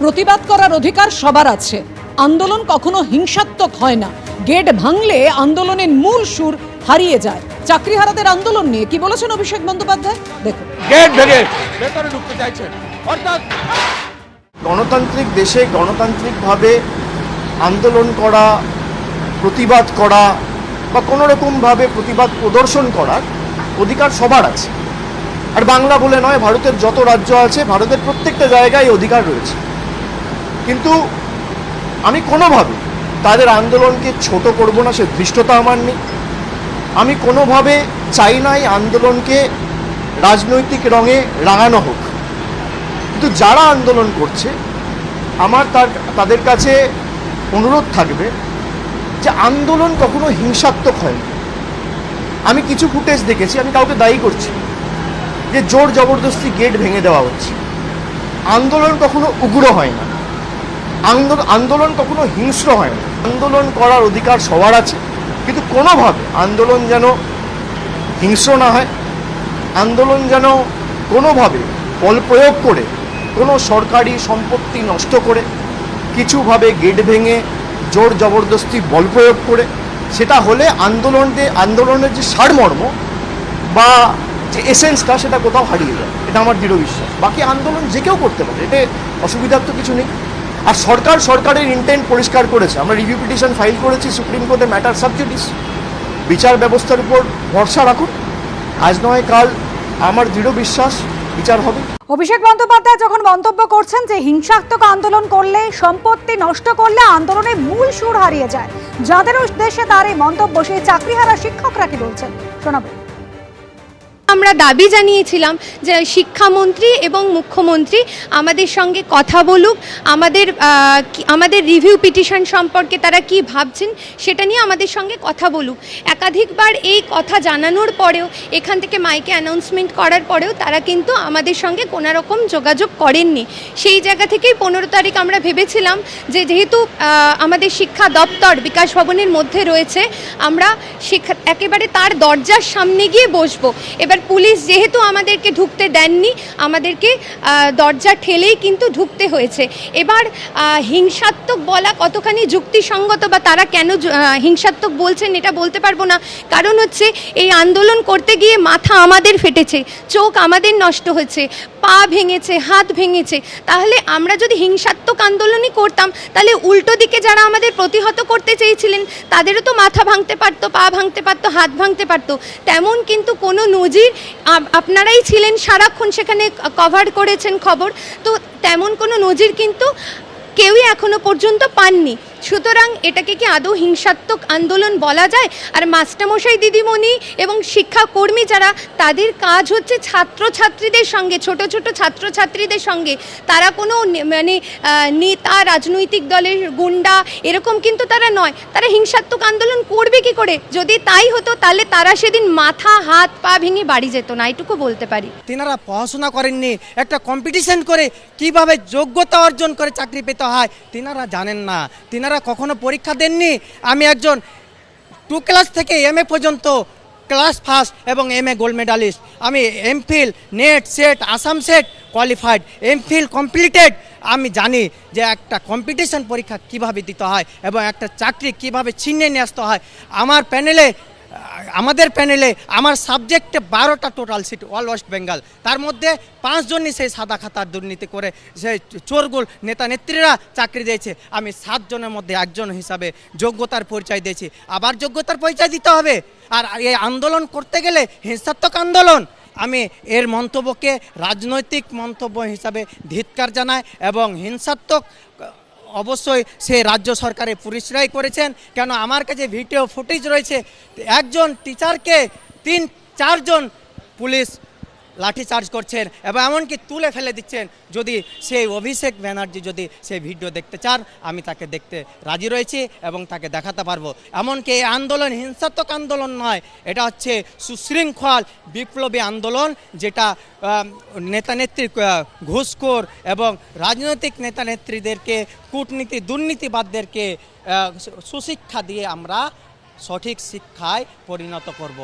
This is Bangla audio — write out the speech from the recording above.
প্রতিবাদ করার অধিকার সবার আছে। আন্দোলন কখনো হিংসাত্মক হয় না। গেট ভাঙলে আন্দোলনের মূল সুর হারিয়ে যায়। চাকরিহারাদের আন্দোলন নিয়ে কি বলেছেন অভিষেক বন্দ্যোপাধ্যায় দেখুন। গেট ভেঙে ভেতরে ঢুকতে চাইছেন, অর্থাৎ গণতান্ত্রিক দেশে গণতান্ত্রিকভাবে আন্দোলন করা, প্রতিবাদ করা বা কোনো রকমভাবে প্রতিবাদ প্রদর্শন করার অধিকার সবার আছে। আর বাংলা বলে নয়, ভারতের যত রাজ্য আছে, ভারতের প্রত্যেকটা জায়গায় অধিকার রয়েছে। কিন্তু আমি কোনোভাবে তাদের আন্দোলনকে ছোট করব না, সে ধৃষ্টতা আমার নেই। আমি কোনোভাবে চাই না এই আন্দোলনকে রাজনৈতিক রঙে রাঙানো হোক। কিন্তু যারা আন্দোলন করছে, আমার তাদের কাছে অনুরোধ থাকবে যে আন্দোলন কখনো হিংসাত্মক হয় না। আমি কিছু ফুটেজ দেখেছি, আমি কাউকে দায়ী করছি যে জোর জবরদস্তি গেট ভেঙে দেওয়া হচ্ছে। আন্দোলন কখনো উগ্র হয় না, আন্দোলন কখনো হিংস্র হয় না। আন্দোলন করার অধিকার সবার আছে, কিন্তু কোনোভাবে আন্দোলন যেন হিংস্র না হয়, আন্দোলন যেন কোনোভাবে বল প্রয়োগ করে কোনো সরকারি সম্পত্তি নষ্ট করে, কিছুভাবে গেট ভেঙে জোর জবরদস্তি বল প্রয়োগ করে, সেটা হলে আন্দোলনের যে সারমর্ম বা যে এসেন্সটা সেটা কোথাও হারিয়ে যায়। এটা আমার দৃঢ় বিশ্বাস। বাকি আন্দোলন যে কেউ করতে পারে, এতে অসুবিধার তো কিছু নেই। আর সরকারের ইন্টেন্ট পরিষ্কার করেছে। আমরা রিভিউ পিটিশন ফাইল করেছি সুপ্রিম কোর্টে, ম্যাটার সাব জুডিস। বিচার ব্যবস্থার উপর ভরসা রাখুন, আজ নয় কাল আমার দৃঢ় বিশ্বাস বিচার হবে। অভিষেক বন্দ্যোপাধ্যায় যখন মন্তব্য করছেন যে হিংসাত্মক আন্দোলন করলে, সম্পত্তি নষ্ট করলে আন্দোলনের মূল সুর হারিয়ে যায়, যাদের উদ্দেশ্যে তার এই মন্তব্য, সেই চাকরিহারা শিক্ষকরা কি বলছেন শোনাবো। আমরা দাবি জানিয়েছিলাম যে শিক্ষামন্ত্রী এবং মুখ্যমন্ত্রী আমাদের সঙ্গে কথা বলুক, আমাদের রিভিউ পিটিশন সম্পর্কে তারা কি ভাবছেন সেটা নিয়ে আমাদের সঙ্গে কথা বলুক। একাধিকবার এই কথা জানানোর পরেও, এখান থেকে মাইকে অ্যানাউন্সমেন্ট করার পরেও তারা কিন্তু আমাদের সঙ্গে কোনো রকম যোগাযোগ করেননি। সেই জায়গা থেকেই 15 তারিখ আমরা ভেবেছিলাম যে যেহেতু আমাদের শিক্ষা দপ্তর বিকাশ ভবনের মধ্যে রয়েছে, আমরা একেবারে তার দরজার সামনে গিয়ে বসবো। এবার পুলিশ যেহেতু আমাদেরকে ঢুকতে দেননি, আমাদেরকে দরজা ঠেলেই কিন্তু ঢুকতে হয়েছে। এবার হিংসাত্মক বলা কতখানি যুক্তিসঙ্গত বা তারা কেন হিংসাত্মক বলছেন এটা বলতে পারবো না। কারণ হচ্ছে এই আন্দোলন করতে গিয়ে মাথা আমাদের ফেটেছে, চোখ আমাদের নষ্ট হয়েছে, পা ভেঙেছে, হাত ভেঙেছে। তাহলে আমরা যদি হিংসাত্মক আন্দোলনই করতাম, তাহলে উল্টো দিকে যারা আমাদের প্রতিহত করতে চেয়েছিলেন তাদেরও তো মাথা ভাঙতে পারতো, পা ভাঙতে পারতো, হাত ভাঙতে পারতো। তেমন কিন্তু কোনো নজির, আপনারাই ছিলেন সারাক্ষণ সেখানে, কভার করেছেন খবর, তো তেমন কোনো নজির কিন্তু কেউই এখনো পর্যন্ত পাননি। সুতরাং এটাকে কি আদৌ হিংসাত্মক আন্দোলন বলা যায়? আর মাস্টারমশাই দিদিমণি এবং শিক্ষাকর্মী যারা, তাদের কাজ হচ্ছে ছাত্রছাত্রীদের সঙ্গে, ছোট ছোট ছাত্রছাত্রীদের সঙ্গে। তারা কোনো নেতা, রাজনৈতিক দলের গুন্ডা এরকম কিন্তু তারা নয়। তারা হিংসাত্মক আন্দোলন করবে কি করে? যদি তাই হতো তাহলে তারা সেদিন মাথা হাত পা ভেঙে বাড়ি যেত না, এটুকু বলতে পারি। তেনারা পড়াশোনা করেননি, একটা কম্পিটিশন করে কিভাবে যোগ্যতা অর্জন করে চাকরি পেতে হয় তেনারা জানেন না। তেনারা কখনো পরীক্ষা দেননি। আমি একজন 2 ক্লাস থেকে MA পর্যন্ত ক্লাস ফার্স্ট এবং MA গোল্ড মেডালিস্ট। আমি MPhil, net, set, Assam set qualified, MPhil completed. আমি জানি যে একটা কম্পিটিশন পরীক্ষা কিভাবে দিতে হয় এবং একটা চাকরি কিভাবে ছিনিয়ে নিয়ে আসতে হয়। আমাদের প্যানেলে আমার সাবজেক্টে 12টা total seat, all West Bengal. তার মধ্যে 5 জনই সেই সাদা খাতার দুর্নীতি করে সেই চোরগুল নেতা নেত্রীরা চাকরি দিয়েছে। আমি 7 জনের মধ্যে একজন হিসাবে যোগ্যতার পরিচয় দিয়েছি। আবার যোগ্যতার পরিচয় দিতে হবে। আর এই আন্দোলন করতে গেলে হিংসাত্মক আন্দোলন, আমি এর মন্তব্যকে রাজনৈতিক মন্তব্য হিসাবে ধিক্কার জানাই এবং হিংসাত্মক অবশ্যই সে রাজ্য সরকারে পরিচয় করেছেন। কেন আমার কাছে ভিডিও ফুটেজ রয়েছে, একজন টিচারকে 3-4 জন পুলিশ লাঠিচার্জ করছেন এবং এমনকি তুলে ফেলে দিচ্ছেন। যদি সেই অভিষেক ব্যানার্জি যদি সেই ভিডিও দেখতে চান, আমি তাকে দেখতে রাজি রয়েছি এবং তাকে দেখাতে পারবো। এমনকি এই আন্দোলন হিংসাত্মক আন্দোলন নয়, এটা হচ্ছে সুশৃঙ্খল বিপ্লবী আন্দোলন, যেটা নেতানেত্রী, ঘুষখোর এবং রাজনৈতিক নেতানেত্রীদেরকে, কূটনীতি দুর্নীতিবাদদেরকে সুশিক্ষা দিয়ে আমরা সঠিক শিক্ষায় পরিণত করব।